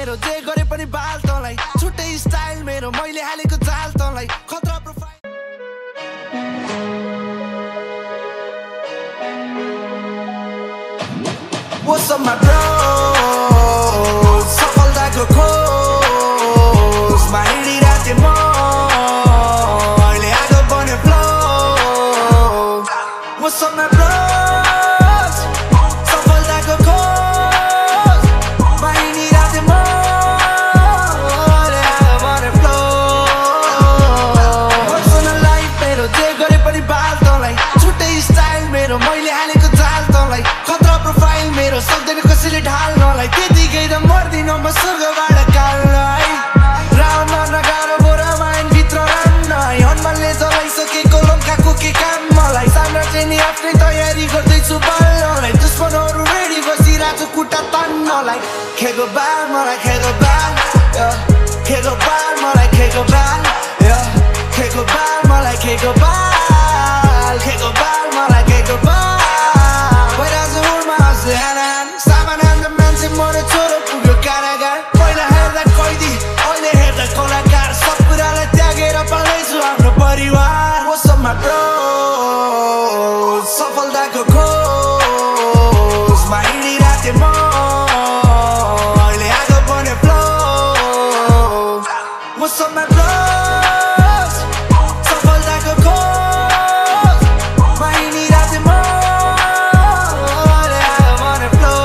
मेरो जे गरे पनि बाल तँलाई छुट्टै स्टाइल मेरो मैले हालेको चाल तँलाई खतरा profile What's up my bro सफलताको खोज मा हिँडिरहेथे म अहिले आगो बने flow What's up my bros सफलताको खोज मा हिँडिरहेथे म अहिले आगो बने फ्लो पर्सनल लाइफ मेरो जे गरे पनि बाल तँलाई छुट्टै स्टाइल मेरो मैले हालेको चाल तँलाई खतरा प्रोफाइल मेरो सक्दैन कसैले ढाल्नलाई त्यतिकै त मर्दिन म स्वर्गबाट काललाई राउन्ड गर्न गाह्रो बोरा माइन्डभित्र रान्नलाई हनुमानले जलाइसकेको लङ्काको के काम मलाई साम्राज्य नि आफ्नै तयारी गर्दैछु बल्ललाई दुश्मनहरू रेडी बसिरहेको खुट्टा तान्नलाई खेको बाल मलाई खेको बाल खेको बाल मलाई खेको बाल खेको बाल मलाई खेको बाल खेको बाल मलाई खेको बाल What's up my bro सफलताको खोज मा हिँडिरहेथे म अहिले आगो बने flow What's up my bros सफलताको खोज मा हिँडिरहेथे म अहिले आगो बने फ्लो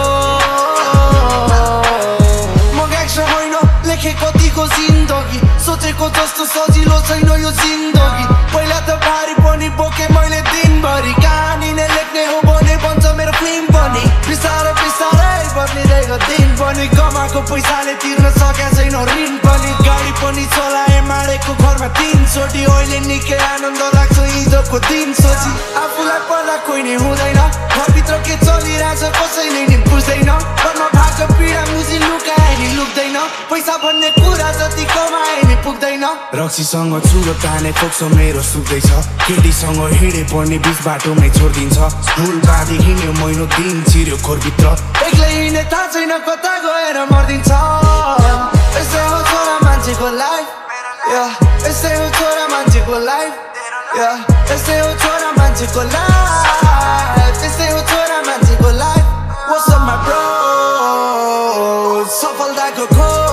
म गाइस होइन लेखे कतिको जिन्दगी सोचेको जस्तो सजिलो छैन यो जिन्दगी पहिला त भारी पनि बोके मैले दिनभरि कहानी नै लेख्ने हो भने बन्छ मेरो फिल्म पनि बिस्तारै बिस्तारै बदलिरहेको दिन पनि कमाएको पैसाले तिर्न सकेको छैन ऋण पनि गाडी पनि चलाए माडेको घरमा 3 चोटि अहिले निकै आनन्द लाग्छ हिजोको दिन सोची आफूलाई पर्दा कोही नै हुँदैन घरभित्र के चलिरहेछ कसैले नि बुझ्दैन घरमा भएको पीडा मुजी लुकाए नि लुक्दैन पैसा भन्ने कुरा जति कमाए नि पुग्दैन रक्सीसँग चुरो ताने खोक्सो मेरो सुक्दैछ केटीसँग हिँडे पनि बिच बाटोमै छोडिदिन्छ स्कुल बाँधी हिँड्यो महिनो दिन चिर्यो खोरभित्र एक्लै हिँड्ने थाहा छैन कता गएर मर्दिन्छ यस्तै हो छोरा मान्छेको लाइफ यस्तै हो छोरा मान्छेको लाइफ यस्तै हो छोरा मान्छेको लाइफ यस्तै हो छोरा मान्छेको life What's up my bro सफलताको खोज